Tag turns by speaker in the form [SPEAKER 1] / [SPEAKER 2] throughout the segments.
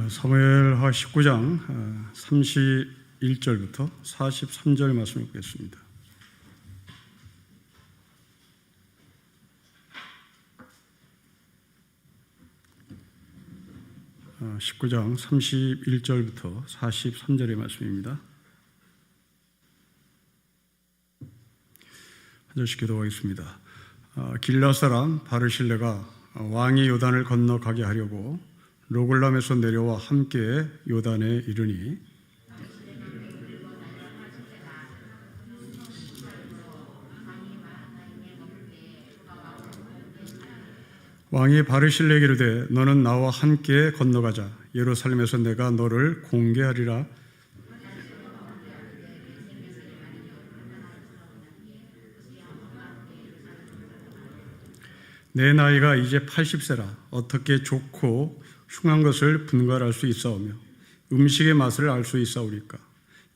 [SPEAKER 1] 사무엘하 19장 31절부터 43절 말씀을 보겠습니다. 어, 19장 31절부터 43절의 말씀입니다. 한 절씩 기도하겠습니다. 길라 사람 바르실레가 왕이 요단을 건너가게 하려고 로글람에서 내려와 함께 요단에 이르니 왕이 바르실레에게 이르되 너는 나와 함께 건너가자. 예루살렘에서 내가 너를 공개하리라. 내 나이가 이제 80세라 어떻게 좋고 흉한 것을 분갈할 수 있사오며 음식의 맛을 알 수 있사오리까.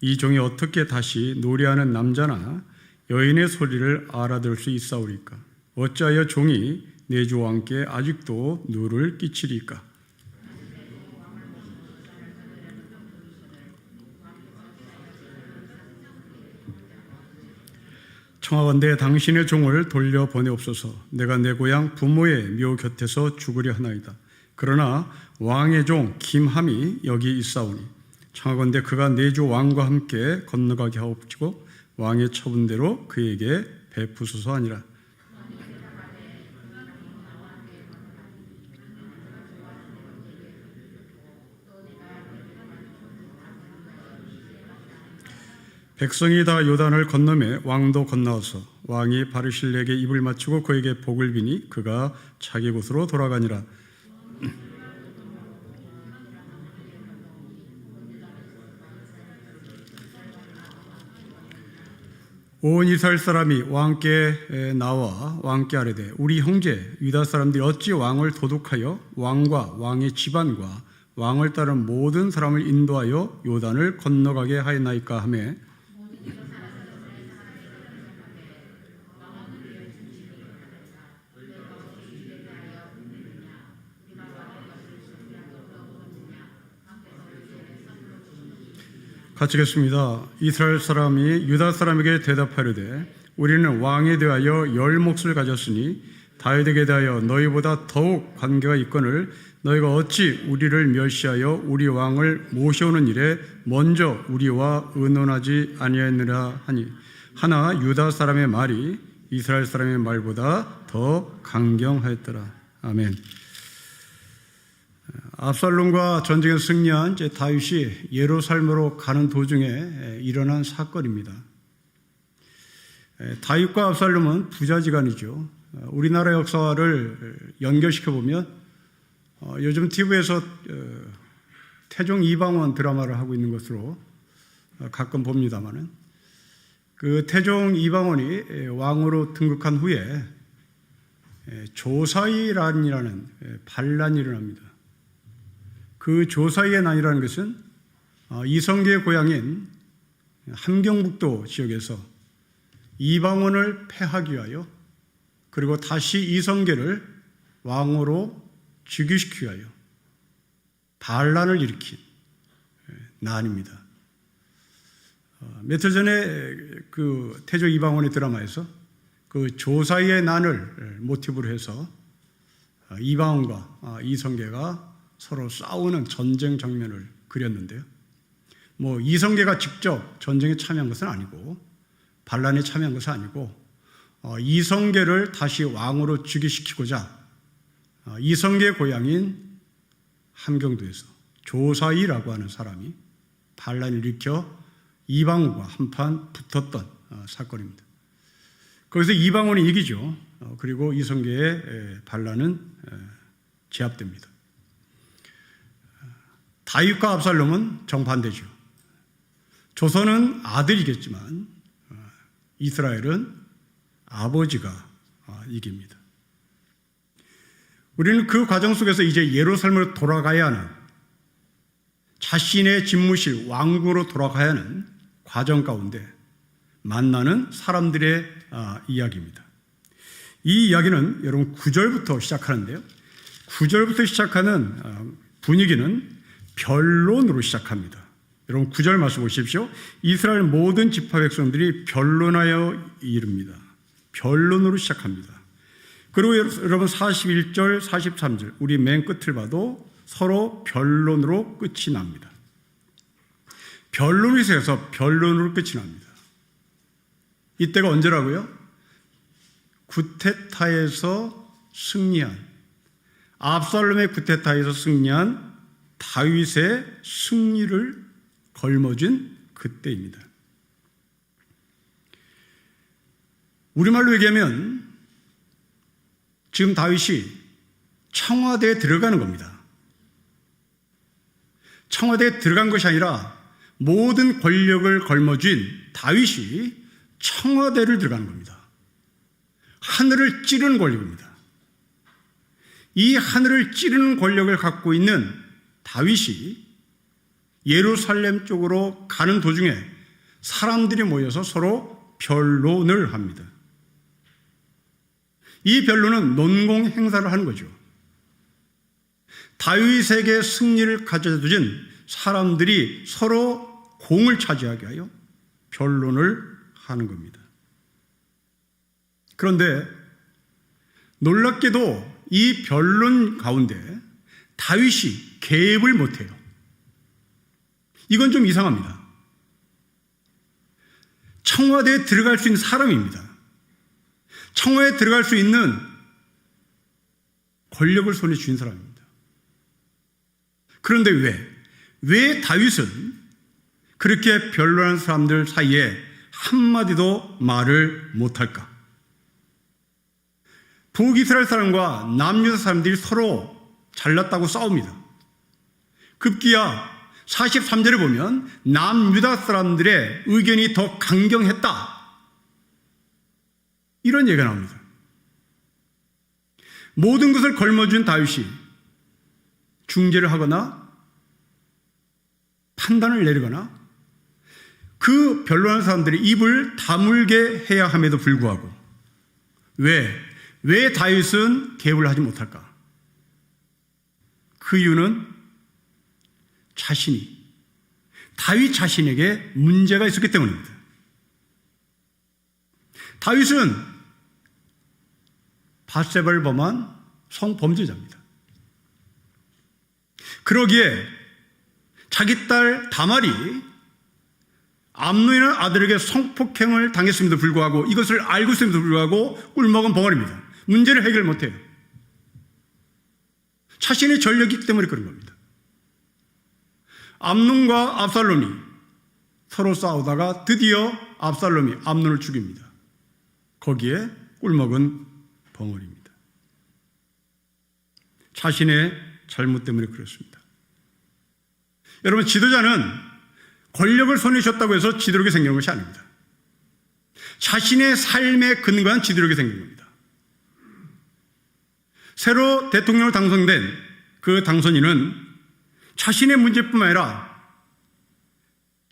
[SPEAKER 1] 이 종이 어떻게 다시 노래하는 남자나 여인의 소리를 알아들 수 있사오리까. 어찌하여 종이 내 주 왕께 아직도 누를 끼치리까. 청하건대 당신의 종을 돌려보내옵소서. 내가 내 고향 부모의 묘 곁에서 죽으려 하나이다. 그러나 왕의 종 김함이 여기 있사오니 청하건대 그가 내 주 왕과 함께 건너가게 하옵시고 왕의 처분대로 그에게 베푸소서 하니라. 백성이 다 요단을 건너매 왕도 건너와서 왕이 바르실레에게 입을 맞추고 그에게 복을 비니 그가 자기 곳으로 돌아가니라. 온 이스라엘 사람이 왕께 나와 왕께 아뢰되 우리 형제 유다 사람들이 어찌 왕을 도둑하여 왕과 왕의 집안과 왕을 따른 모든 사람을 인도하여 요단을 건너가게 하였나이까 하매 같이 읽겠습니다. 이스라엘 사람이 유다 사람에게 대답하려되 우리는 왕에 대하여 10몫을 가졌으니 다윗에게 대하여 너희보다 더욱 관계가 있거늘 너희가 어찌 우리를 멸시하여 우리 왕을 모셔오는 일에 먼저 우리와 의논하지 아니하였느냐 하니 하나 유다 사람의 말이 이스라엘 사람의 말보다 더 강경하였더라. 아멘. 압살롬과 전쟁에 승리한 다윗이 예루살렘으로 가는 도중에 일어난 사건입니다. 다윗과 압살롬은 부자지간이죠. 우리나라 역사를 연결시켜보면 요즘 TV에서 태종 이방원 드라마를 하고 있는 것으로 가끔 봅니다마는 그 태종 이방원이 왕으로 등극한 후에 조사의란이라는 반란이 일어납니다. 그 조사의 난이라는 것은 이성계의 고향인 함경북도 지역에서 이방원을 패하기 위하여 그리고 다시 이성계를 왕으로 즉위시키기 위하여 반란을 일으킨 난입니다. 며칠 전에 그 태조 이방원의 드라마에서 그 조사의 난을 모티브로 해서 이방원과 이성계가 서로 싸우는 전쟁 장면을 그렸는데요. 이성계가 직접 전쟁에 참여한 것은 아니고 반란에 참여한 것은 아니고 이성계를 다시 왕으로 즉위시키고자 이성계의 고향인 함경도에서 조사이라고 하는 사람이 반란을 일으켜 이방원과 한판 붙었던 사건입니다. 거기서 이방원이 이기죠. 그리고 이성계의 반란은 제압됩니다. 다윗과 압살롬은 정반대죠. 조선은 아들이겠지만 이스라엘은 아버지가 이깁니다. 우리는 그 과정 속에서 이제 예루살렘으로 돌아가야 하는 자신의 집무실 왕궁으로 돌아가야 하는 과정 가운데 만나는 사람들의 이야기입니다. 이 이야기는 여러분 9절부터 시작하는데요. 9절부터 시작하는 분위기는 변론으로 시작합니다. 여러분 9절 말씀 보십시오. 이스라엘 모든 지파 백성들이 변론하여 이릅니다. 변론으로 시작합니다. 그리고 여러분 41절, 43절 우리 맨 끝을 봐도 서로 변론으로 끝이 납니다. 변론이 있어서 변론으로 끝이 납니다. 이때가 언제라고요? 구테타에서 승리한, 압살롬의 구테타에서 승리한 다윗의 승리를 걸머쥔 그때입니다. 우리말로 얘기하면 지금 다윗이 청와대에 들어가는 겁니다. 청와대에 들어간 것이 아니라 모든 권력을 걸머쥔 다윗이 청와대를 들어가는 겁니다. 하늘을 찌르는 권력입니다. 이 하늘을 찌르는 권력을 갖고 있는 다윗이 예루살렘 쪽으로 가는 도중에 사람들이 모여서 서로 변론을 합니다. 이 변론은 논공 행사를 하는 거죠. 다윗에게 승리를 가져다 준 사람들이 서로 공을 차지하게 하여 변론을 하는 겁니다. 그런데 놀랍게도 이 변론 가운데 다윗이 개입을 못해요. 이건 좀 이상합니다. 청와대에 들어갈 수 있는 사람입니다. 청와대에 들어갈 수 있는 권력을 손에 쥔 사람입니다. 그런데 왜 다윗은 그렇게 변론하는 사람들 사이에 한마디도 말을 못할까? 북이스라엘 사람과 남유다 사람들이 서로 잘났다고 싸웁니다. 급기야 43절에 보면 남유다 사람들의 의견이 더 강경했다, 이런 얘기가 나옵니다. 모든 것을 걸머준 다윗이 중재를 하거나 판단을 내리거나 그 변론하는 사람들이 입을 다물게 해야 함에도 불구하고 왜 다윗은 개입을 하지 못할까? 그 이유는 다윗 자신에게 문제가 있었기 때문입니다. 다윗은 밧세바를 범한 성범죄자입니다. 그러기에 자기 딸 다말이 암논이라는 아들에게 성폭행을 당했음에도 불구하고, 이것을 알고 있음에도 불구하고 꿀먹은 벙어리입니다. 문제를 해결 못해요. 자신의 전력이 있기 때문에 그런 겁니다. 암논과 압살롬이 서로 싸우다가 드디어 압살롬이 암논을 죽입니다. 거기에 꿀먹은 벙어리입니다. 자신의 잘못 때문에 그렇습니다. 여러분, 지도자는 권력을 손에 쥐었다고 해서 지도력이 생기는 것이 아닙니다. 자신의 삶에 근거한 지도력이 생긴 겁니다. 새로 대통령으로 당선된 그 당선인은 자신의 문제뿐만 아니라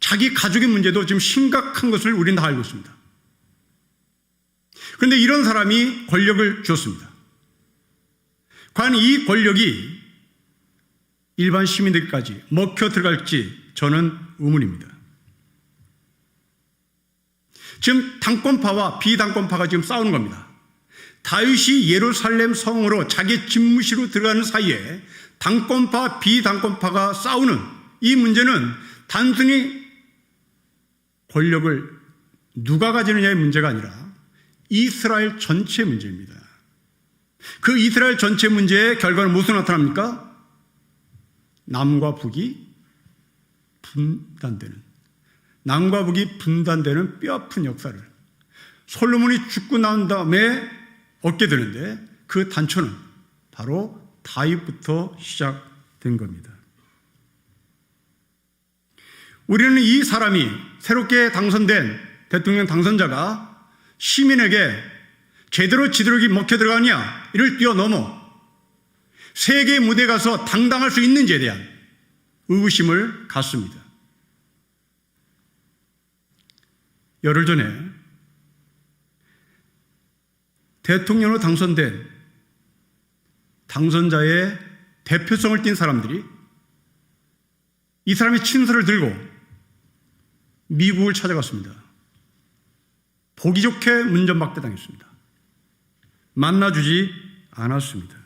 [SPEAKER 1] 자기 가족의 문제도 지금 심각한 것을 우리는 다 알고 있습니다. 그런데 이런 사람이 권력을 줬습니다. 과연 이 권력이 일반 시민들까지 먹혀 들어갈지 저는 의문입니다. 지금 당권파와 비당권파가 지금 싸우는 겁니다. 다윗이 예루살렘 성으로 자기 집무실로 들어가는 사이에 당권파, 비당권파가 싸우는 이 문제는 단순히 권력을 누가 가지느냐의 문제가 아니라 이스라엘 전체 문제입니다. 그 이스라엘 전체 문제의 결과는 무엇으로 나타납니까? 남과 북이 남과 북이 분단되는 뼈아픈 역사를 솔로몬이 죽고 난 다음에 얻게 되는데, 그 단초는 바로 다윗부터 시작된 겁니다. 우리는 이 사람이, 새롭게 당선된 대통령 당선자가 시민에게 제대로 지도력이 먹혀 들어가냐, 이를 뛰어넘어 세계 무대에 가서 당당할 수 있는지에 대한 의구심을 갖습니다. 열흘 전에 대통령으로 당선된 당선자의 대표성을 띈 사람들이 이 사람이 친서를 들고 미국을 찾아갔습니다. 보기 좋게 문전박대당했습니다. 만나주지 않았습니다.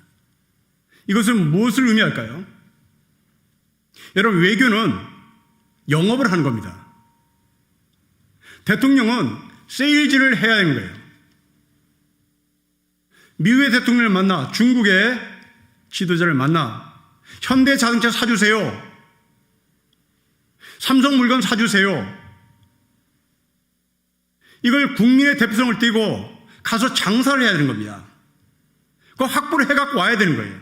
[SPEAKER 1] 이것은 무엇을 의미할까요? 여러분, 외교는 영업을 하는 겁니다. 대통령은 세일즈를 해야 하는 거예요. 미국의 대통령을 만나, 중국의 지도자를 만나 현대 자동차 사주세요. 삼성 물건 사주세요. 이걸 국민의 대표성을 띠고 가서 장사를 해야 되는 겁니다. 그거 확보를 해갖고 와야 되는 거예요.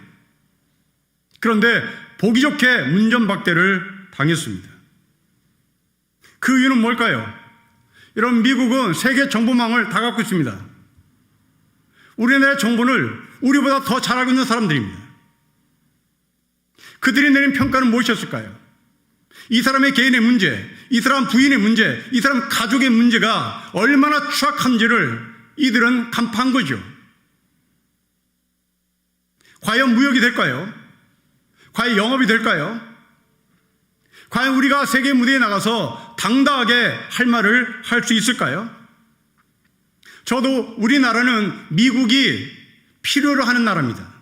[SPEAKER 1] 그런데 보기 좋게 문전박대를 당했습니다. 그 이유는 뭘까요? 여러분, 미국은 세계 정보망을 다 갖고 있습니다. 우리나라의 정보를 우리보다 더 잘 알고 있는 사람들입니다. 그들이 내린 평가는 무엇이었을까요? 이 사람의 개인의 문제, 이 사람 부인의 문제, 이 사람 가족의 문제가 얼마나 추악한지를 이들은 간파한 거죠. 과연 무역이 될까요? 과연 영업이 될까요? 과연 우리가 세계 무대에 나가서 당당하게 할 말을 할 수 있을까요? 저도 우리나라는 미국이 필요로 하는 나라입니다.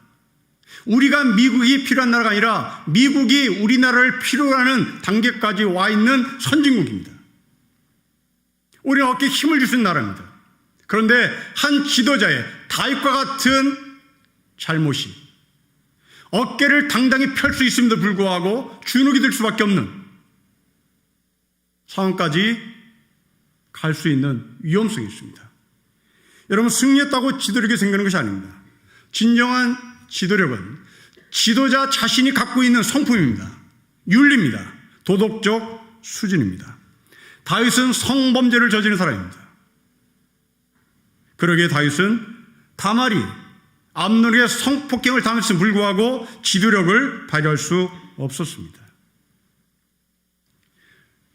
[SPEAKER 1] 우리가 미국이 필요한 나라가 아니라 미국이 우리나라를 필요로 하는 단계까지 와 있는 선진국입니다. 우리는 어깨에 힘을 줄 수 있는 나라입니다. 그런데 한 지도자의 다윗과 같은 잘못이 어깨를 당당히 펼 수 있음에도 불구하고 주눅이 들 수밖에 없는 상황까지 갈 수 있는 위험성이 있습니다. 여러분, 승리했다고 지도력이 생기는 것이 아닙니다. 진정한 지도력은 지도자 자신이 갖고 있는 성품입니다. 윤리입니다. 도덕적 수준입니다. 다윗은 성범죄를 저지른 사람입니다. 그러기에 다윗은 다말이 암논에게 성폭행을 당했음에도 불구하고 지도력을 발휘할 수 없었습니다.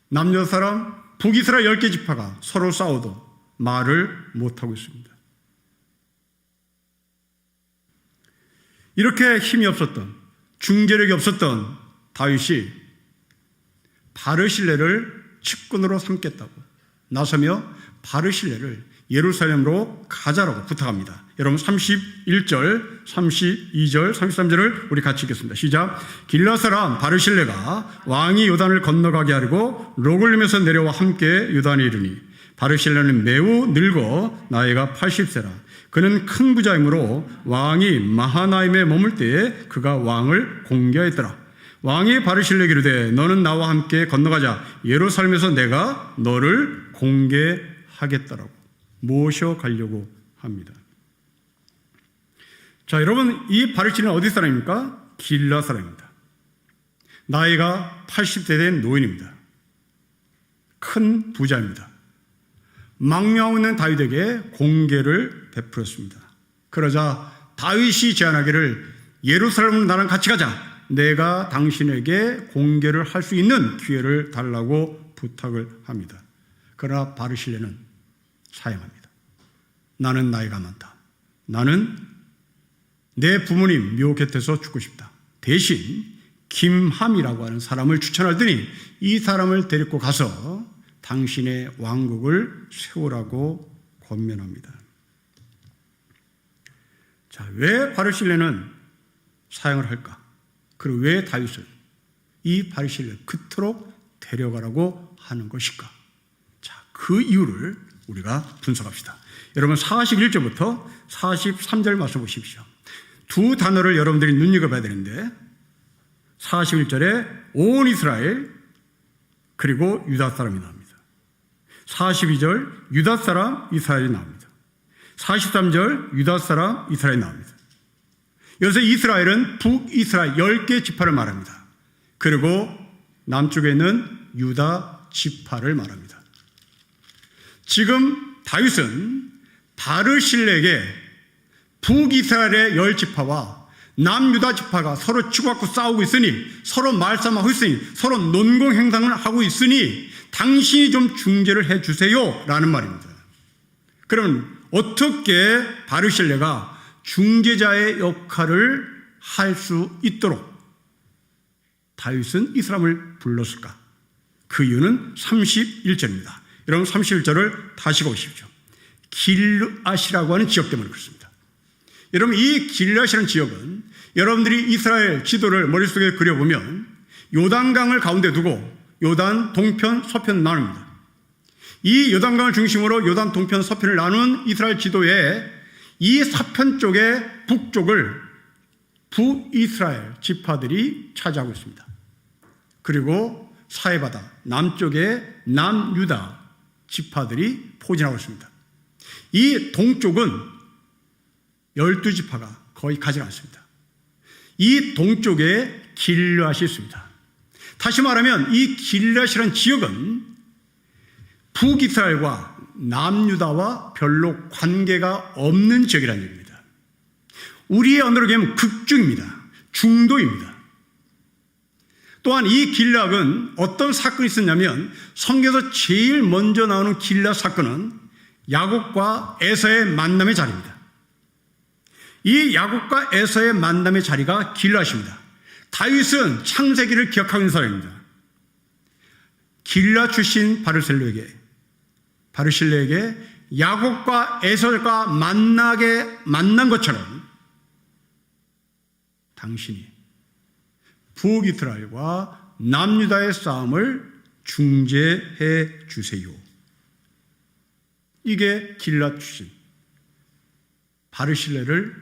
[SPEAKER 1] 남녀 사람, 북이스라엘 10개 지파가 서로 싸워도 말을 못하고 있습니다. 이렇게 힘이 없었던, 중재력이 없었던 다윗이 바르실레를 측근으로 삼겠다고 나서며 바르실레를 예루살렘으로 가자라고 부탁합니다. 여러분, 31절, 32절, 33절을 우리 같이 읽겠습니다. 시작. 길라 사람 바르실레가 왕이 요단을 건너가게 하려고 로글림에서 내려와 함께 요단에 이르니 바르실레는 매우 늙어 나이가 80세라. 그는 큰 부자이므로 왕이 마하나임에 머물 때에 그가 왕을 공개하였더라. 왕이 바르실레에게 이르되 너는 나와 함께 건너가자. 예루살렘에서 내가 너를 공개하겠다라고 모셔가려고 합니다. 자, 여러분, 이 바르실레는 어디 사람입니까? 길라 사람입니다. 나이가 80세 된 노인입니다. 큰 부자입니다. 망명하고 있는 다윗에게 공개를 베풀었습니다. 그러자 다윗이 제안하기를 예루살렘으로 나랑 같이 가자. 내가 당신에게 공개를 할 수 있는 기회를 달라고 부탁을 합니다. 그러나 바르실레는 사양합니다. 나는 나이가 많다. 나는 내 부모님 묘 곁에서 죽고 싶다. 대신 김함이라고 하는 사람을 추천하더니 이 사람을 데리고 가서 당신의 왕국을 세우라고 권면합니다. 자, 왜 바르실레는 사양을 할까? 그리고 왜 다윗은 이 바르실레를 그토록 데려가라고 하는 것일까? 자, 그 이유를 우리가 분석합시다. 여러분, 41절부터 43절 말씀 보십시오. 두 단어를 여러분들이 눈여겨봐야 되는데 41절에 온 이스라엘 그리고 유다 사람이 나옵니다. 42절 유다 사람 이스라엘이 나옵니다. 43절 유다 사람 이스라엘이 나옵니다. 여기서 이스라엘은 북이스라엘 10개 지파를 말합니다. 그리고 남쪽에 있는 유다 지파를 말합니다. 지금 다윗은 바르실레에게 북이스라엘의 10지파와 남유다 지파가 서로 치고받고 싸우고 있으니, 서로 말싸움하고 있으니, 서로 논공행상을 하고 있으니 당신이 좀 중재를 해주세요 라는 말입니다. 그럼 어떻게 바르실레가 중재자의 역할을 할 수 있도록 다윗은 이 사람을 불렀을까? 그 이유는 31절입니다. 여러분 31절을 다시 보십시오. 길앗이라고 하는 지역 때문에 그렇습니다. 여러분 이 길앗이라는 지역은 여러분들이 이스라엘 지도를 머릿속에 그려보면 요단강을 가운데 두고 요단 동편 서편 나눕니다. 이 요단강을 중심으로 요단 동편 서편을 나눈 이스라엘 지도에 이 서편 쪽의 북쪽을 북이스라엘 지파들이 차지하고 있습니다. 그리고 사해바다 남쪽에 남유다 지파들이 포진하고 있습니다. 이 동쪽은 12지파가 거의 가지 않습니다. 이 동쪽에 길앗이 있습니다. 다시 말하면 이 길앗이라는 지역은 북이스라엘과 남유다와 별로 관계가 없는 지역이라는 얘기입니다. 우리의 언어로 얘기하면 극중입니다. 중도입니다. 또한 이 길앗은 어떤 사건이 있었냐면 성경에서 제일 먼저 나오는 길앗 사건은 야곱과 에서의 만남의 자리입니다. 이 야곱과 에서의 만남의 자리가 길앗입니다. 다윗은 창세기를 기억하고 있는 사람입니다. 길앗 출신 바르실레에게 야곱과 에서가 만난 것처럼 당신이 북이스라엘과 남유다의 싸움을 중재해 주세요. 이게 길앗 출신 바르실레를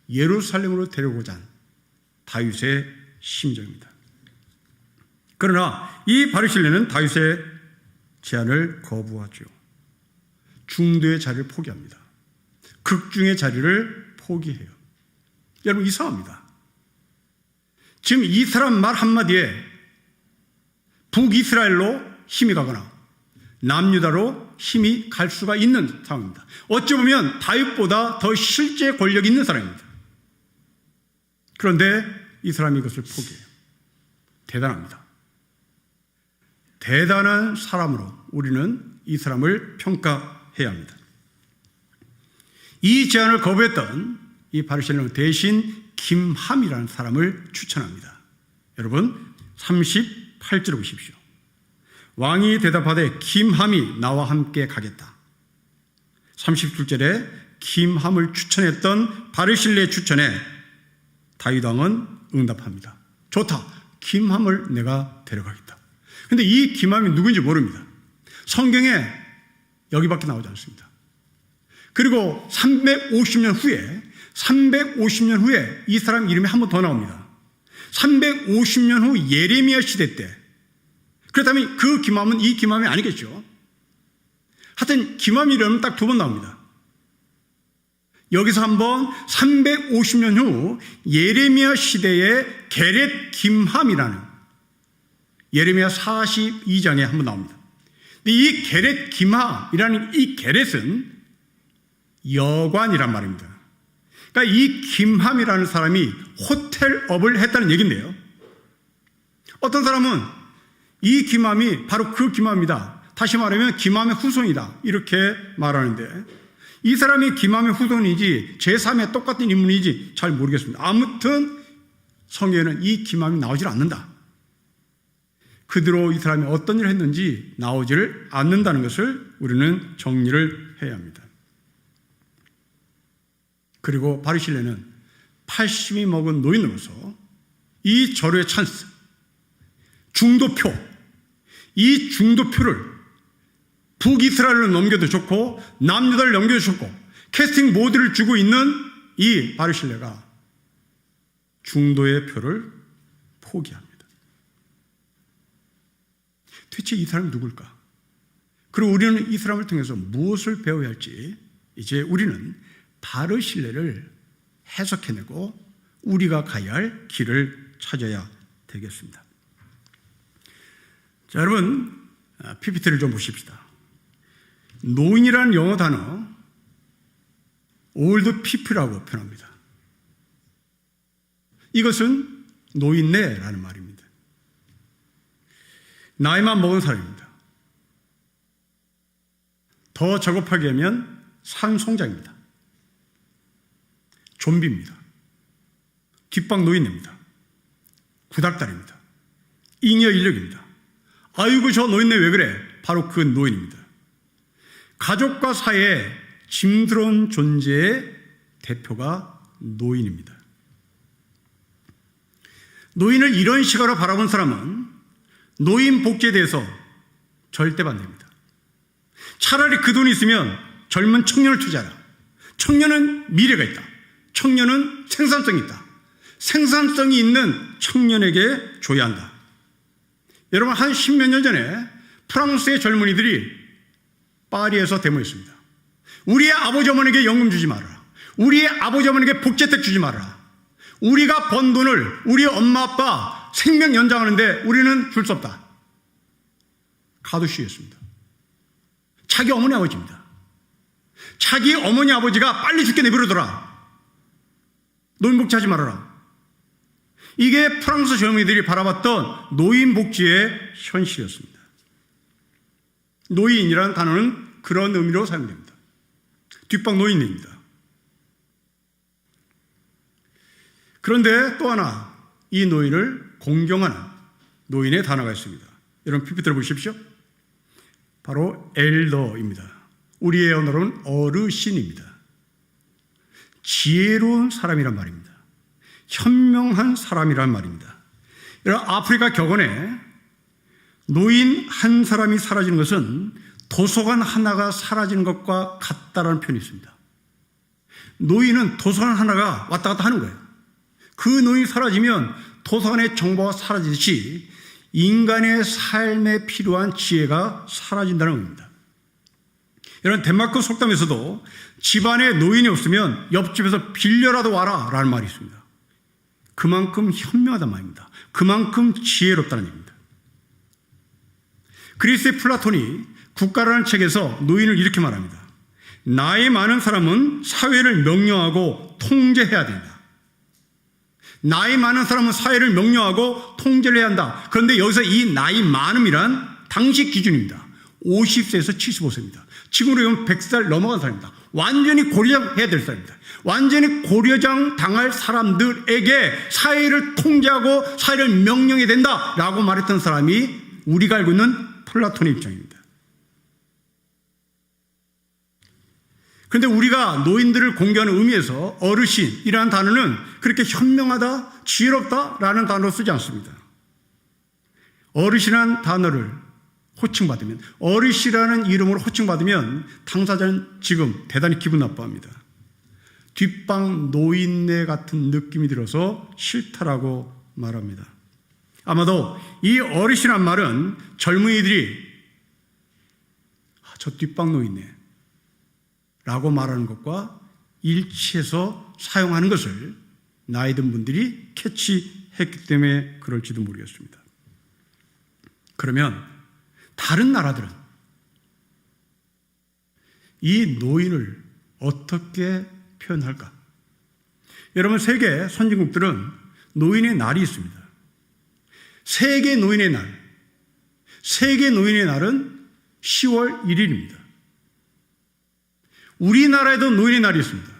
[SPEAKER 1] 예루살렘으로 데려오고자 한 다윗의 심정입니다. 그러나 이 바르실레는 다윗의 제안을 거부하죠. 중도의 자리를 포기합니다. 극중의 자리를 포기해요. 여러분 이상합니다. 지금 이 사람 말 한마디에 북이스라엘로 힘이 가거나 남유다로 힘이 갈 수가 있는 상황입니다. 어찌 보면 다윗보다 더 실제 권력이 있는 사람입니다. 그런데 이 사람이 이것을 포기해요. 대단합니다. 대단한 사람으로 우리는 이 사람을 평가해야 합니다. 이 제안을 거부했던 이 바르실레는 대신 김함이라는 사람을 추천합니다. 여러분 38절을 보십시오. 왕이 대답하되 김함이 나와 함께 가겠다. 37절에 김함을 추천했던 바르실레의 추천에 다윗 왕은 응답합니다. 좋다. 김함을 내가 데려가겠다. 그런데 이 김함이 누구인지 모릅니다. 성경에 여기밖에 나오지 않습니다. 그리고 350년 후에 이 사람 이름이 한 번 더 나옵니다. 350년 후 예레미야 시대 때. 그렇다면 그 김함은 이 김함이 아니겠죠. 하여튼 김함 이름은 딱 두 번 나옵니다. 여기서 한번 350년 후 예레미야 시대의 게렛 김함이라는 예레미야 42장에 한번 나옵니다. 근데 이 게렛 김함이라는 이 게렛은 여관이란 말입니다. 그러니까 이 김함이라는 사람이 호텔업을 했다는 얘기인데요. 어떤 사람은 이 김함이 바로 그 김함이다. 다시 말하면 김함의 후손이다. 이렇게 말하는데 이 사람이 김함의 후손이지 제3의 똑같은 인물이지 잘 모르겠습니다. 아무튼 성경에는 이 김함이 나오질 않는다. 그대로 이 사람이 어떤 일을 했는지 나오지를 않는다는 것을 우리는 정리를 해야 합니다. 그리고 바르실레는 80이 먹은 노인으로서 이 절호의 찬스, 중도표, 이 중도표를 북이스라엘로 넘겨도 좋고 남유다를 넘겨도 좋고 캐스팅 모드를 주고 있는 이 바르실레가 중도의 표를 포기합니다. 대체 이 사람이 누굴까? 그리고 우리는 이 사람을 통해서 무엇을 배워야 할지 이제 우리는 바르실레를 해석해내고 우리가 가야 할 길을 찾아야 되겠습니다. 자, 여러분 PPT를 좀 보십시다. 노인이라는 영어 단어 old people이라고 표현합니다. 이것은 노인네라는 말입니다. 나이만 먹은 사람입니다. 더 적업하게 하면 산송장입니다. 좀비입니다. 뒷방 노인입니다. 구닥다리입니다. 잉여 인력입니다. 아이고 저 노인네 왜 그래? 바로 그 노인입니다. 가족과 사회의 짐스러운 존재의 대표가 노인입니다. 노인을 이런 시각으로 바라본 사람은 노인 복지에 대해서 절대 반대입니다. 차라리 그 돈이 있으면 젊은 청년을 투자하라. 청년은 미래가 있다. 청년은 생산성이 있다. 생산성이 있는 청년에게 줘야 한다. 여러분, 한 10몇 년 전에 프랑스의 젊은이들이 파리에서 데모했습니다. 우리의 아버지 어머니에게 연금 주지 말아라. 우리의 아버지 어머니에게 복지혜택 주지 말아라. 우리가 번 돈을 우리 엄마 아빠 생명 연장하는데 우리는 줄 수 없다. 가두시였습니다. 자기 어머니 아버지입니다. 자기 어머니 아버지가 빨리 죽게 내버려둬라. 노인복지하지 말아라. 이게 프랑스 젊은이들이 바라봤던 노인복지의 현실이었습니다. 노인이라는 단어는 그런 의미로 사용됩니다. 뒷방 노인입니다. 그런데 또 하나 이 노인을 공경하는 노인의 단어가 있습니다. 여러분 PPT를 보십시오. 바로 엘더입니다. 우리의 언어로는 어르신입니다. 지혜로운 사람이란 말입니다. 현명한 사람이란 말입니다. 여러분, 아프리카 격언에 노인 한 사람이 사라지는 것은 도서관 하나가 사라지는 것과 같다라는 표현이 있습니다. 노인은 도서관 하나가 왔다 갔다 하는 거예요. 그 노인이 사라지면 도서관의 정보가 사라지듯이 인간의 삶에 필요한 지혜가 사라진다는 겁니다. 여러분, 덴마크 속담에서도 집안에 노인이 없으면 옆집에서 빌려라도 와라 라는 말이 있습니다. 그만큼 현명하단 말입니다. 그만큼 지혜롭다는 얘기입니다. 그리스의 플라톤이 국가라는 책에서 노인을 이렇게 말합니다. 나이 많은 사람은 사회를 명령하고 통제해야 된다. 나이 많은 사람은 사회를 명령하고 통제를 해야 한다. 그런데 여기서 이 나이 많음이란 당시 기준입니다. 50세에서 75세입니다. 지금으로 보면 100살 넘어간 사람입니다. 완전히 고려장 해야 될 사람입니다. 완전히 고려장 당할 사람들에게 사회를 통제하고 사회를 명령해야 된다라고 말했던 사람이 우리가 알고 있는 플라톤의 입장입니다. 그런데 우리가 노인들을 공개하는 의미에서 어르신이라는 단어는 그렇게 현명하다, 지혜롭다라는 단어로 쓰지 않습니다. 어르신이라는 단어를 호칭받으면, 어르신이라는 이름으로 호칭받으면 당사자는 지금 대단히 기분 나빠합니다. 뒷방 노인네 같은 느낌이 들어서 싫다라고 말합니다. 아마도 이 어르신이란 말은 젊은이들이 저 뒷방 노인네 라고 말하는 것과 일치해서 사용하는 것을 나이 든 분들이 캐치했기 때문에 그럴지도 모르겠습니다. 그러면 다른 나라들은 이 노인을 어떻게 표현할까? 여러분, 세계 선진국들은 노인의 날이 있습니다. 세계 노인의 날. 세계 노인의 날은 10월 1일입니다. 우리나라에도 노인의 날이 있습니다.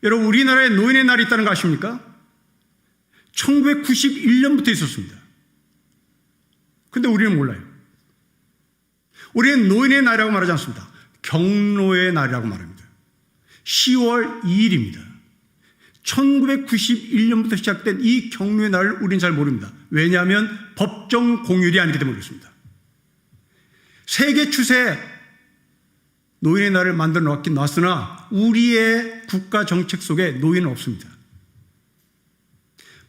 [SPEAKER 1] 여러분, 우리나라에 노인의 날이 있다는 거 아십니까? 1991년부터 있었습니다. 근데 우리는 몰라요. 우리는 노인의 날이라고 말하지 않습니다. 경로의 날이라고 말합니다. 10월 2일입니다. 1991년부터 시작된 이 경로의 날을 우리는 잘 모릅니다. 왜냐하면 법정 공휴일이 아니기 때문에 그렇습니다. 세계 추세 노인의 날을 만들어 놓긴 놨으나 우리의 국가 정책 속에 노인은 없습니다.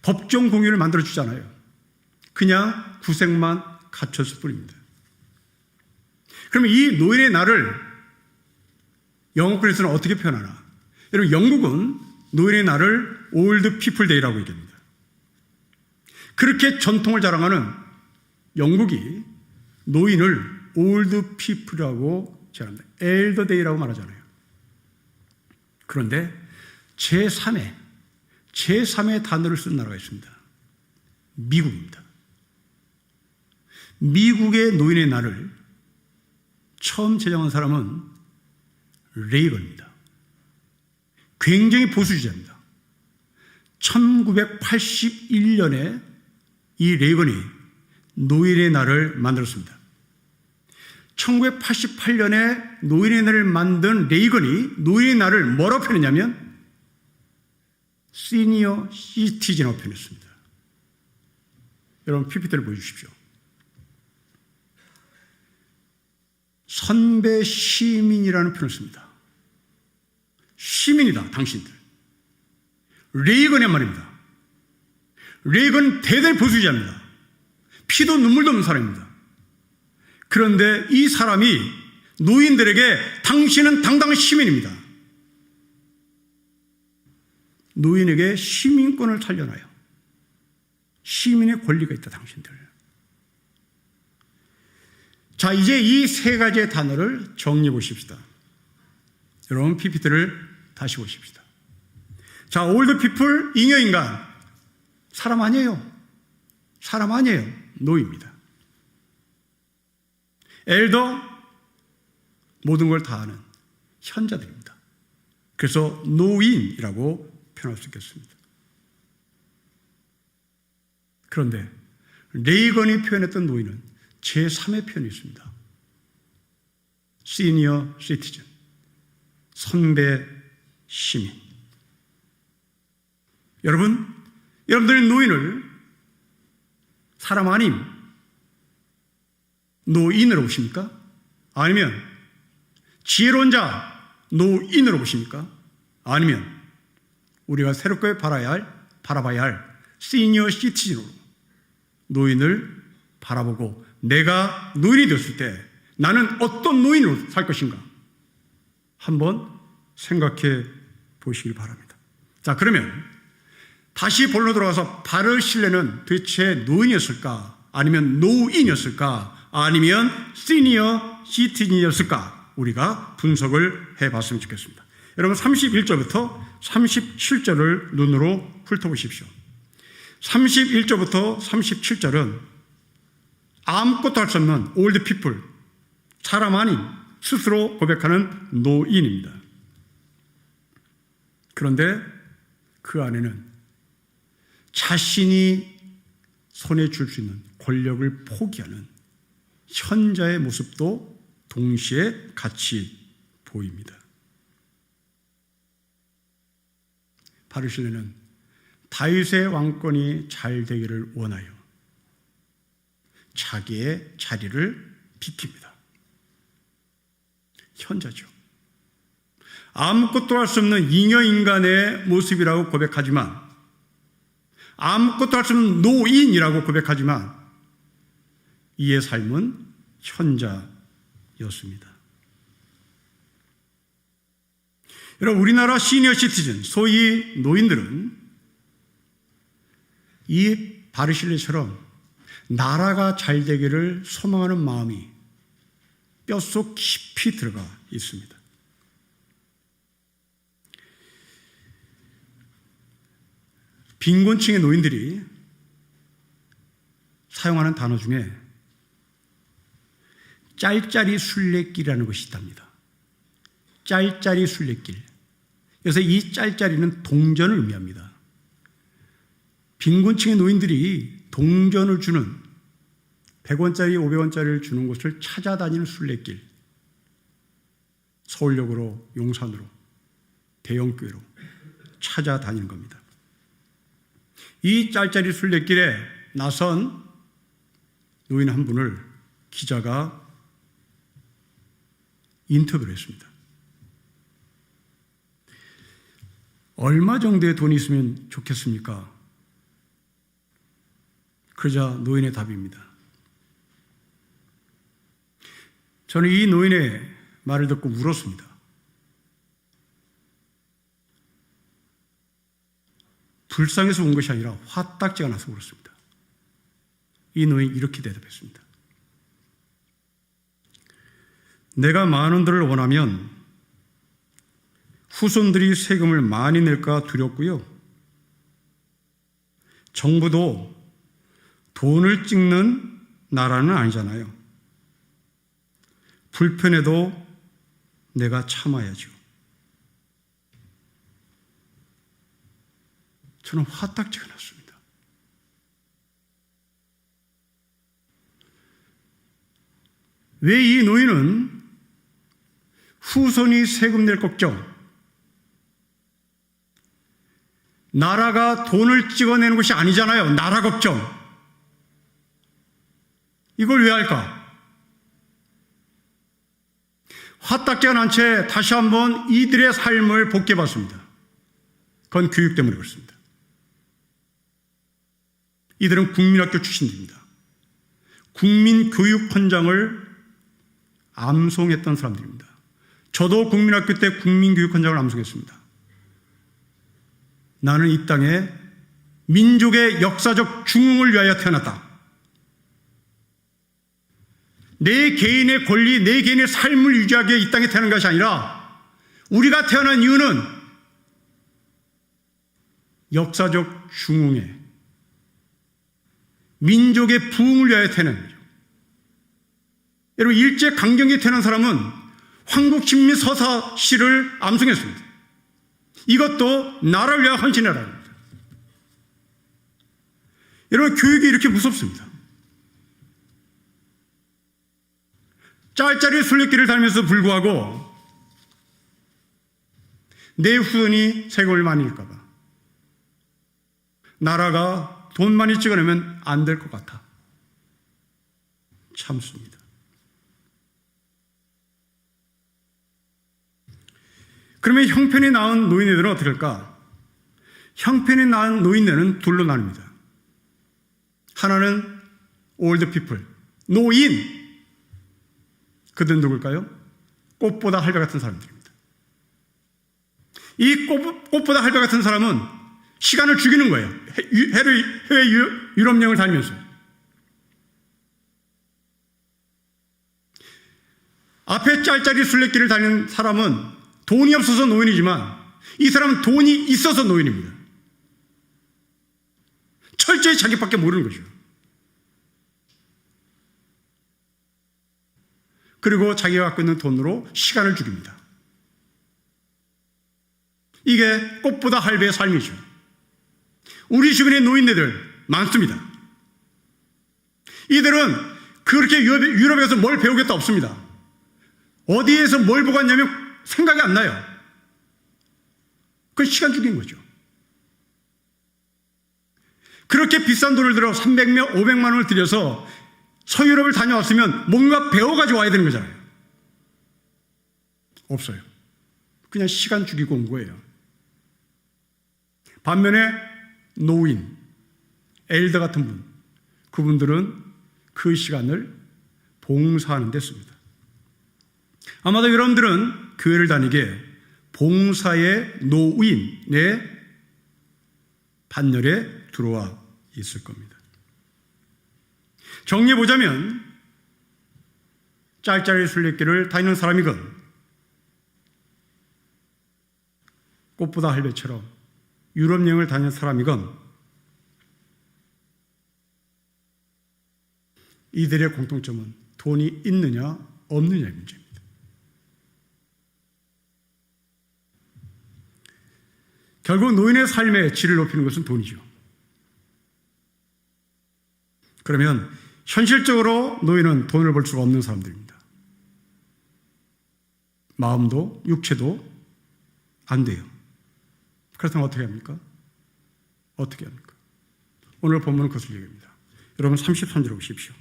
[SPEAKER 1] 법정 공휴일을 만들어 주잖아요. 그냥 구색만 갖췄을 뿐입니다. 그러면 이 노인의 날을 영어권에서는 어떻게 표현하나? 여러분, 영국은 노인의 날을 올드 피플 데이라고 얘기합니다. 그렇게 전통을 자랑하는 영국이 노인을 올드 피플이라고 제안합니다. 엘더 데이라고 말하잖아요. 그런데 제3의 단어를 쓴 나라가 있습니다. 미국입니다. 미국의 노인의 날을 처음 제정한 사람은 레이건입니다. 굉장히 보수주의자입니다. 1981년에 이 레이건이 노인의 날을 만들었습니다. 1988년에 노인의 날을 만든 레이건이 노인의 날을 뭐라고 표현했냐면 시니어 시티즌으로 표현했습니다. 여러분 PPT를 보여주십시오. 선배 시민이라는 표현을 씁니다. 시민이다, 당신들. 레이건의 말입니다. 레이건 대대 보수자입니다. 피도 눈물도 없는 사람입니다. 그런데 이 사람이 노인들에게 당신은 당당한 시민입니다. 노인에게 시민권을 살려놔요. 시민의 권리가 있다, 당신들. 자, 이제 이 세 가지의 단어를 정리해 보십시다. 여러분 PPT를 다시 보십시다. 자, 올드 피플, 잉여 인간. 사람 아니에요. 사람 아니에요. 노입니다. 엘더, 모든 걸 다 아는 현자들입니다. 그래서 노인이라고 표현할 수 있겠습니다. 그런데 레이건이 표현했던 노인은 제3의 표현이 있습니다. 시니어 시티즌, 선배 시민. 여러분들의 노인을 사람 아님 노인으로 보십니까? 아니면 지혜로운 자 노인으로 보십니까? 아니면 우리가 새롭게 바라봐야 할 시니어 시티즌으로 노인을 바라보고 내가 노인이 되었을 때 나는 어떤 노인으로 살 것인가 한번 생각해 보시길 바랍니다. 자, 그러면 다시 본론으로 돌아가서 바르실레는 도대체 노인이었을까? 아니면 노인이었을까? 아니면 시니어 시티즌이었을까? 우리가 분석을 해봤으면 좋겠습니다. 여러분 31절부터 37절을 눈으로 훑어보십시오. 31절부터 37절은 아무것도 할 수 없는 올드 피플, 사람 아닌 스스로 고백하는 노인입니다. 그런데 그 안에는 자신이 손에 줄 수 있는 권력을 포기하는 현자의 모습도 동시에 같이 보입니다. 바르실레는 다윗의 왕권이 잘 되기를 원하여 자기의 자리를 비킵니다. 현자죠. 아무것도 할 수 없는 잉여 인간의 모습이라고 고백하지만, 아무것도 할 수 없는 노인이라고 고백하지만 이의 삶은 현자였습니다. 여러분, 우리나라 시니어 시티즌, 소위 노인들은 이 바르실레처럼 나라가 잘 되기를 소망하는 마음이 뼛속 깊이 들어가 있습니다. 빈곤층의 노인들이 사용하는 단어 중에 짤짜리 순례길이라는 것이 있답니다. 짤짜리 순례길. 그래서 이 짤짜리는 동전을 의미합니다. 빈곤층의 노인들이 동전을 주는 100원짜리, 500원짜리를 주는 곳을 찾아다니는 순례길. 서울역으로, 용산으로, 대형교회로 찾아다니는 겁니다. 이 짤짜리 순례길에 나선 노인 한 분을 기자가 인터뷰를 했습니다. 얼마 정도의 돈이 있으면 좋겠습니까? 그러자 노인의 답입니다. 저는 이 노인의 말을 듣고 울었습니다. 불쌍해서 운 것이 아니라 화딱지가 나서 울었습니다. 이 노인이 이렇게 대답했습니다. 내가 많은 돈을 원하면 후손들이 세금을 많이 낼까 두렵고요. 정부도 돈을 찍는 나라는 아니잖아요. 불편해도 내가 참아야죠. 저는 화딱지가 났습니다. 왜 이 노인은 후손이 세금 낼 걱정, 나라가 돈을 찍어내는 것이 아니잖아요. 나라 걱정. 이걸 왜 할까? 화딱지가 난 채 다시 한번 이들의 삶을 복귀해봤습니다. 그건 교육 때문에 그렇습니다. 이들은 국민학교 출신들입니다. 국민교육헌장을 암송했던 사람들입니다. 저도 국민학교 때 국민교육헌장을 암송했습니다. 나는 이 땅에 민족의 역사적 중흥을 위하여 태어났다. 내 개인의 권리, 내 개인의 삶을 유지하기 위해 이 땅에 태어난 것이 아니라 우리가 태어난 이유는 역사적 중흥에 민족의 부흥을 위하여 태어난 거죠. 여러분, 일제강점기에 태어난 사람은 황국신민서사시를 암송했습니다. 이것도 나라를 위하여 헌신해라. 여러분, 교육이 이렇게 무섭습니다. 짤짤이 순례길을 다니면서 불구하고 내 후손이 세금을 많이 낼까 봐 나라가 돈 많이 찍어내면 안 될 것 같아 참습니다. 그러면 형편이 나은 노인네들은 어떻게 할까? 형편이 나은 노인네는 둘로 나눕니다. 하나는 올드 피플, 노인. 그들은 누굴까요? 꽃보다 할배 같은 사람들입니다. 이 꽃보다 할배 같은 사람은 시간을 죽이는 거예요. 해외 유럽 여행을 다니면서. 앞에 짤짤이 순례길을 다니는 사람은 돈이 없어서 노인이지만 이 사람은 돈이 있어서 노인입니다. 철저히 자기밖에 모르는 거죠. 그리고 자기가 갖고 있는 돈으로 시간을 죽입니다. 이게 꽃보다 할배의 삶이죠. 우리 주변의 노인네들 많습니다. 이들은 그렇게 유럽에 가서 뭘 배우겠다 없습니다. 어디에서 뭘 보고 왔냐면 생각이 안 나요. 그 시간 죽인 거죠. 그렇게 비싼 돈을 들여 300명, 500만 원을 들여서 서유럽을 다녀왔으면 뭔가 배워가지고 와야 되는 거잖아요. 없어요. 그냥 시간 죽이고 온 거예요. 반면에 노인, 엘더 같은 분, 그분들은 그 시간을 봉사하는 데 씁니다. 아마도 여러분들은 교회를 다니게 봉사의 노인의 반열에 들어와 있을 겁니다. 정리해보자면 짤짤이 순례길을 다니는 사람이건 꽃보다 할배처럼 유럽 여행을 다니는 사람이건 이들의 공통점은 돈이 있느냐 없느냐의 문제입니다. 결국 노인의 삶의 질을 높이는 것은 돈이죠. 그러면 현실적으로 노인은 돈을 벌 수가 없는 사람들입니다. 마음도 육체도 안 돼요. 그렇다면 어떻게 합니까? 어떻게 합니까? 오늘 본문은 그것을 얘기합니다. 여러분 33절 보십시오.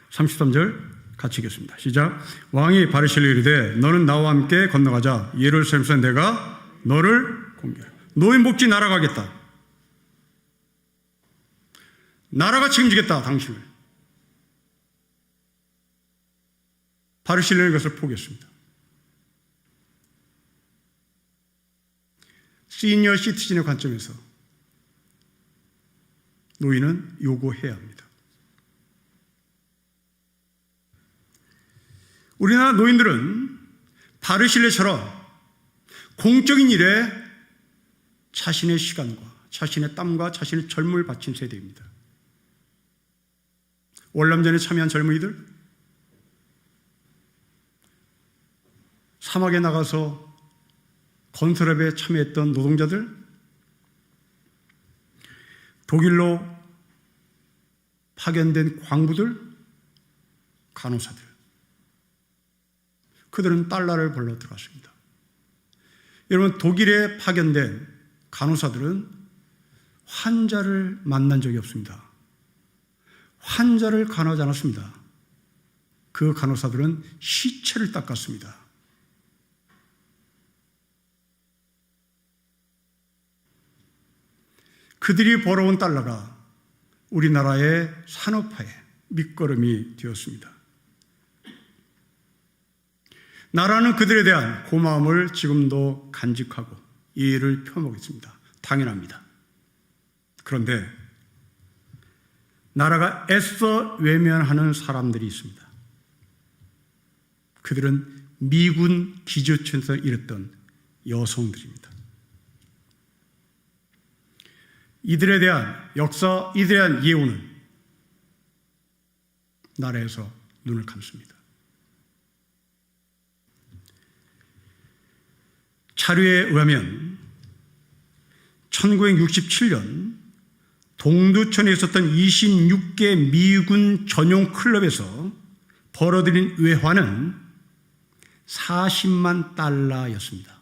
[SPEAKER 1] 33절 같이 읽겠습니다. 시작. 왕이 바르실레에 이르되 너는 나와 함께 건너가자. 예루살렘에서 내가 너를 공개하라. 노인 복지 날아가겠다. 나라가 책임지겠다 당신을. 바르실레는 그것을 포기했습니다. 시니어 시티즌의 관점에서 노인은 요구해야 합니다. 우리나라 노인들은 바르실레처럼 공적인 일에 자신의 시간과 자신의 땀과 자신의 젊음을 바친 세대입니다. 월남전에 참여한 젊은이들, 사막에 나가서 건설업에 참여했던 노동자들, 독일로 파견된 광부들, 간호사들. 그들은 달러를 벌러 들어갔습니다. 여러분, 독일에 파견된 간호사들은 환자를 만난 적이 없습니다. 환자를 간호하지 않았습니다. 그 간호사들은 시체를 닦았습니다. 그들이 벌어온 달러가 우리나라의 산업화의 밑거름이 되었습니다. 나라는 그들에 대한 고마움을 지금도 간직하고 이해를 표하겠습니다. 당연합니다. 그런데 나라가 애써 외면하는 사람들이 있습니다. 그들은 미군 기조촌에서 일했던 여성들입니다. 이들에 대한 역사, 이들에 대한 예우는 나라에서 눈을 감습니다. 자료에 의하면 1967년 동두천에 있었던 26개 미군 전용 클럽에서 벌어들인 외화는 40만 달러였습니다.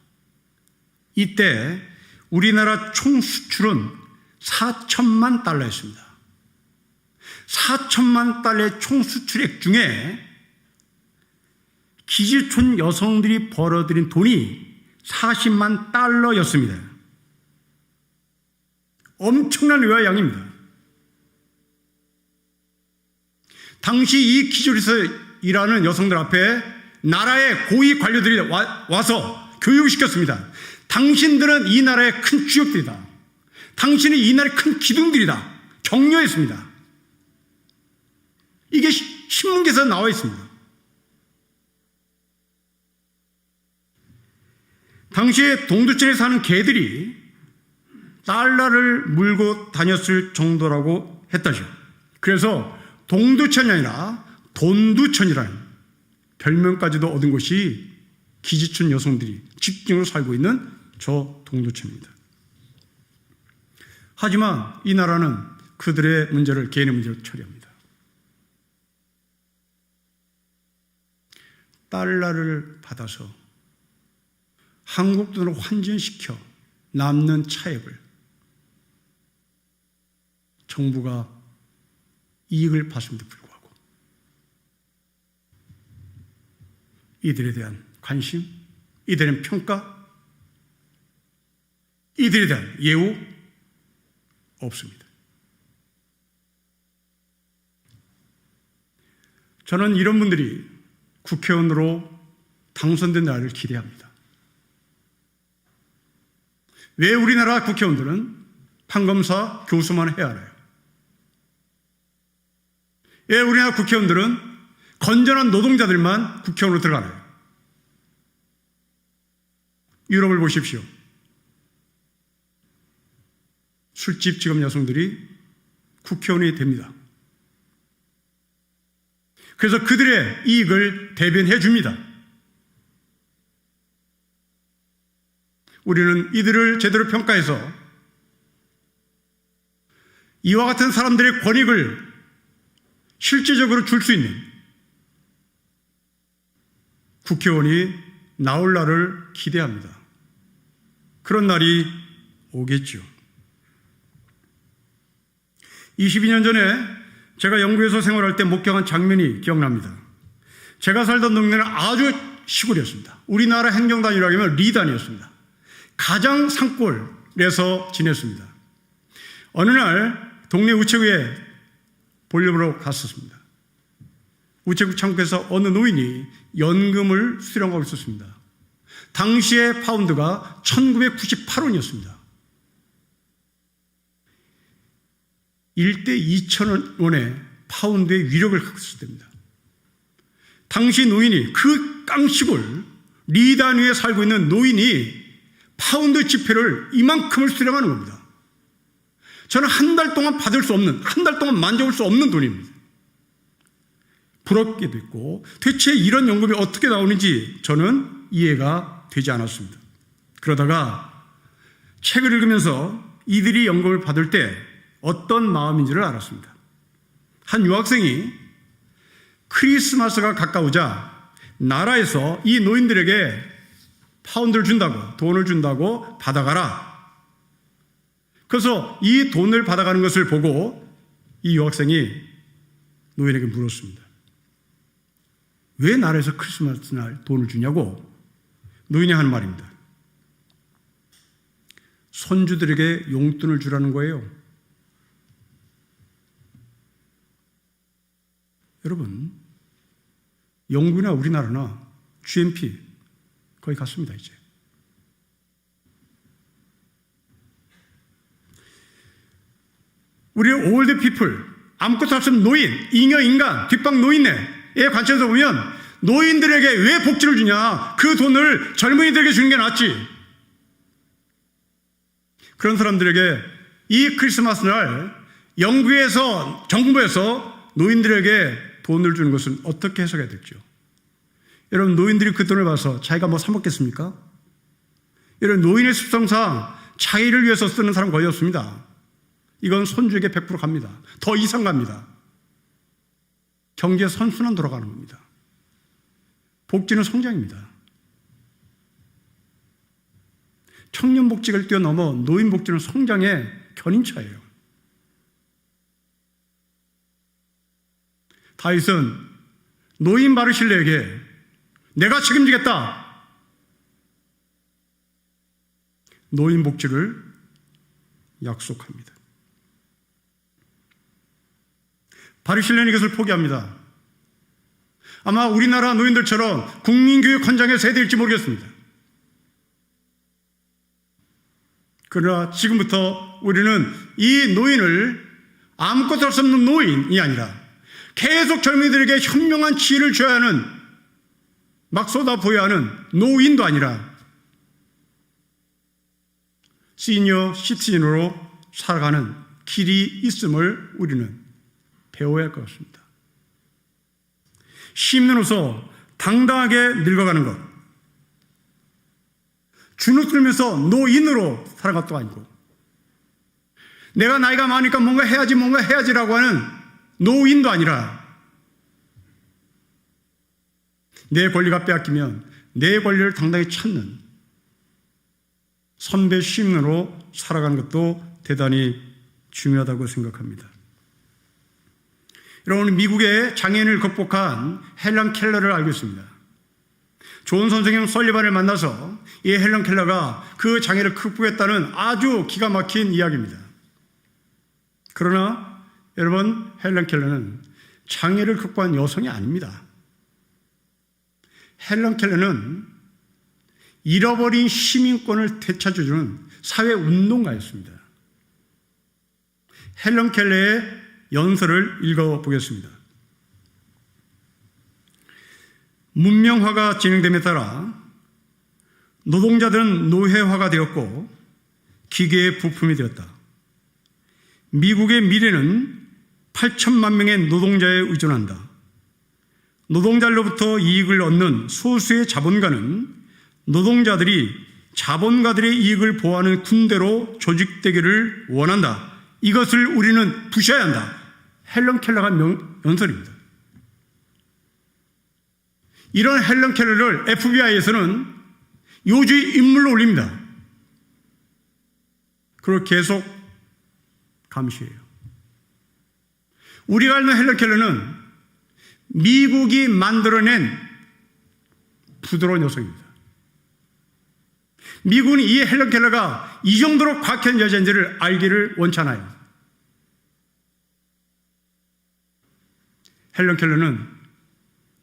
[SPEAKER 1] 이때 우리나라 총 수출은 4천만 달러였습니다. 4천만 달러의 총 수출액 중에 기지촌 여성들이 벌어들인 돈이 40만 달러였습니다. 엄청난 외화 양입니다. 당시 이 기지촌에서 일하는 여성들 앞에 나라의 고위 관료들이 와서 교육시켰습니다. 당신들은 이 나라의 큰 주역들이다. 당신은 이 나라의 큰 기둥들이다. 격려했습니다. 이게 신문기사에 나와 있습니다. 당시에 동두천에 사는 개들이 달러를 물고 다녔을 정도라고 했다죠. 그래서 동두천이 아니라 돈두천이라는 별명까지도 얻은 곳이 기지촌 여성들이 집중으로 살고 있는 저 동두천입니다. 하지만 이 나라는 그들의 문제를 개인의 문제로 처리합니다. 달러를 받아서 한국 돈으로 환전시켜 남는 차액을 정부가 이익을 받음에도 불구하고 이들에 대한 관심, 이들에 대한 평가, 이들에 대한 예우 없습니다. 저는 이런 분들이 국회의원으로 당선된 날을 기대합니다. 왜 우리나라 국회의원들은 판검사, 교수만 해야 하나요? 왜 우리나라 국회의원들은 건전한 노동자들만 국회의원으로 들어가나요? 유럽을 보십시오. 술집 직업 여성들이 국회의원이 됩니다. 그래서 그들의 이익을 대변해 줍니다. 우리는 이들을 제대로 평가해서 이와 같은 사람들의 권익을 실제적으로 줄 수 있는 국회의원이 나올 날을 기대합니다. 그런 날이 오겠죠. 22년 전에 제가 영국에서 생활할 때 목격한 장면이 기억납니다. 제가 살던 동네는 아주 시골이었습니다. 우리나라 행정단위라고 하면 리단이었습니다. 가장 산골에서 지냈습니다. 어느 날 동네 우체국에 볼일보러 갔었습니다. 우체국 창구에서 어느 노인이 연금을 수령하고 있었습니다. 당시의 파운드가 1998원이었습니다. 1대 2,000원의 파운드의 위력을 갖고 있을 때입니다. 당시 노인이 그 깡시골 리단 위에 살고 있는 노인이 파운드 지폐를 이만큼을 수령하는 겁니다. 저는 한 달 동안 받을 수 없는, 한 달 동안 만져볼 수 없는 돈입니다. 부럽게도 있고 대체 이런 연금이 어떻게 나오는지 저는 이해가 되지 않았습니다. 그러다가 책을 읽으면서 이들이 연금을 받을 때 어떤 마음인지를 알았습니다. 한 유학생이 크리스마스가 가까우자 나라에서 이 노인들에게 파운드를 준다고, 돈을 준다고 받아가라. 그래서 이 돈을 받아가는 것을 보고 이 유학생이 노인에게 물었습니다. 왜 나라에서 크리스마스 날 돈을 주냐고. 노인이 하는 말입니다. 손주들에게 용돈을 주라는 거예요. 여러분, 영국이나 우리나라나 GNP 거의 같습니다, 이제. 우리 올드 피플, 아무것도 할 수 없는 노인, 잉여 인간, 뒷방 노인네의 관점에서 보면 노인들에게 왜 복지를 주냐? 그 돈을 젊은이들에게 주는 게 낫지. 그런 사람들에게 이 크리스마스 날 영국에서, 정부에서 노인들에게 돈을 주는 것은 어떻게 해석해야 될지요? 여러분, 노인들이 그 돈을 봐서 자기가 뭐 사먹겠습니까? 여러분, 노인의 습성상 자기를 위해서 쓰는 사람 거의 없습니다. 이건 손주에게 100% 갑니다. 더 이상 갑니다. 경제 선순환 돌아가는 겁니다. 복지는 성장입니다. 청년 복지를 뛰어넘어 노인 복지는 성장의 견인차예요. 다윗은 노인 바르실레에게 내가 책임지겠다. 노인 복지를 약속합니다. 바르실레는 이것을 포기합니다. 아마 우리나라 노인들처럼 국민교육 현장에 세대일지 모르겠습니다. 그러나 지금부터 우리는 이 노인을 아무것도 할 수 없는 노인이 아니라 계속 젊은이들에게 현명한 지혜를 줘야 하는, 막 쏟아부어야 하는 노인도 아니라 시니어 시티즌으로 살아가는 길이 있음을 우리는 배워야 할 것 같습니다. 쉼으로써 당당하게 늙어가는 것, 주눅들면서 노인으로 살아갈 것도 아니고, 내가 나이가 많으니까 뭔가 해야지라고 하는 노인도 아니라, 내 권리가 빼앗기면 내 권리를 당당히 찾는 선배 쉼으로 살아가는 것도 대단히 중요하다고 생각합니다. 여러분, 미국의 장애인을 극복한 헬런 켈러를 알고 있습니다. 좋은 선생님 설리반을 만나서 이 헬런 켈러가 그 장애를 극복했다는 아주 기가 막힌 이야기입니다. 그러나 여러분, 헬런 켈러는 장애를 극복한 여성이 아닙니다. 헬런 켈러는 잃어버린 시민권을 되찾아주는 사회운동가였습니다. 헬런 켈러의 연설을 읽어보겠습니다. 문명화가 진행됨에 따라 노동자들은 노회화가 되었고 기계의 부품이 되었다. 미국의 미래는 8천만 명의 노동자에 의존한다. 노동자로부터 이익을 얻는 소수의 자본가는 노동자들이 자본가들의 이익을 보호하는 군대로 조직되기를 원한다. 이것을 우리는 부셔야 한다. 헬런 켈러가 연설입니다. 이런 헬런 켈러를 FBI에서는 요주의 인물로 올립니다. 그리고 계속 감시해요. 우리가 알는 헬런 켈러는 미국이 만들어낸 부드러운 여성입니다. 미국은 이 헬런 켈러가 이 정도로 과학한 여자인지를 알기를 원치 않아요. 헬런 켈러는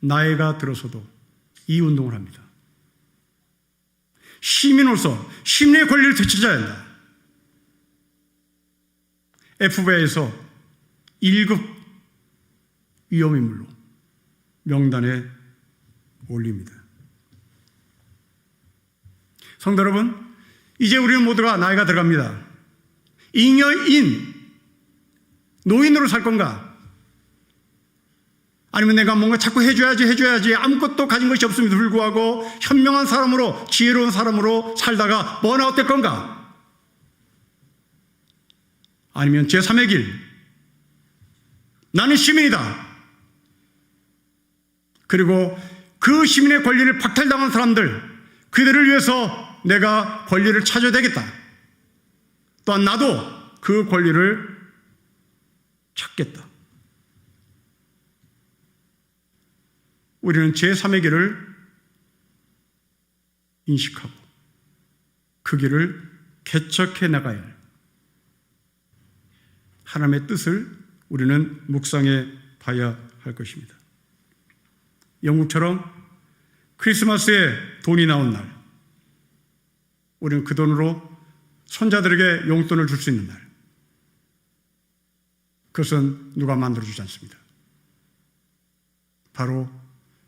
[SPEAKER 1] 나이가 들어서도 이 운동을 합니다. 시민으로서 시민의 권리를 되찾아야 한다. FBI에서 1급 위험인물로 명단에 올립니다. 성도 여러분, 이제 우리는 모두가 나이가 들어갑니다. 잉여인, 노인으로 살 건가? 아니면 내가 뭔가 자꾸 해줘야지 아무것도 가진 것이 없음에도 불구하고 현명한 사람으로, 지혜로운 사람으로 살다가 번아웃 될 건가? 아니면 제3의 길, 나는 시민이다. 그리고 그 시민의 권리를 박탈당한 사람들, 그들을 위해서 내가 권리를 찾아야 되겠다. 또한 나도 그 권리를 찾겠다. 우리는 제3의 길을 인식하고 그 길을 개척해 나가야 할 하나님의 뜻을 우리는 묵상해 봐야 할 것입니다. 영국처럼 크리스마스에 돈이 나온 날, 우리는 그 돈으로 손자들에게 용돈을 줄 수 있는 날, 그것은 누가 만들어주지 않습니다. 바로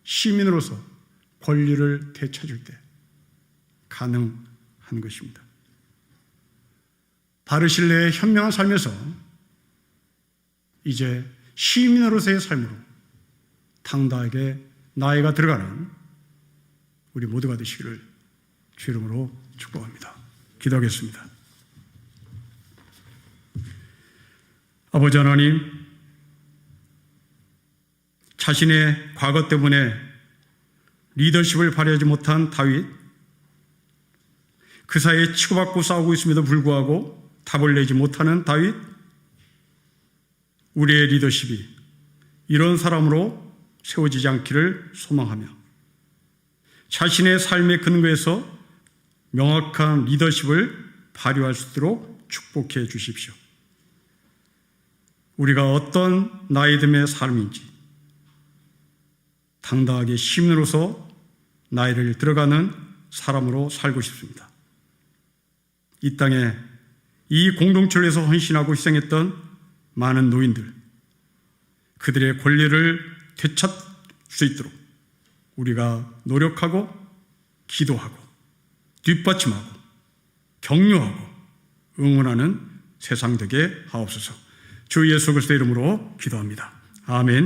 [SPEAKER 1] 시민으로서 권리를 되찾을 때 가능한 것입니다. 바르실레의 현명한 삶에서 이제 시민으로서의 삶으로 당당하게 나이가 들어가는 우리 모두가 되시기를 주 이름으로 축복합니다. 기도하겠습니다. 아버지 하나님, 자신의 과거 때문에 리더십을 발휘하지 못한 다윗, 그 사이에 치고받고 싸우고 있음에도 불구하고 답을 내지 못하는 다윗, 우리의 리더십이 이런 사람으로 세워지지 않기를 소망하며 자신의 삶의 근거에서 명확한 리더십을 발휘할 수 있도록 축복해 주십시오. 우리가 어떤 나이듦의 삶인지 당당하게 시민으로서 나이를 들어가는 사람으로 살고 싶습니다. 이 땅에 이 공동체를 위해서 헌신하고 희생했던 많은 노인들, 그들의 권리를 되찾을 수 있도록 우리가 노력하고 기도하고 뒷받침하고 격려하고 응원하는 세상 되게 하옵소서. 주 예수 그리스도의 이름으로 기도합니다. 아멘.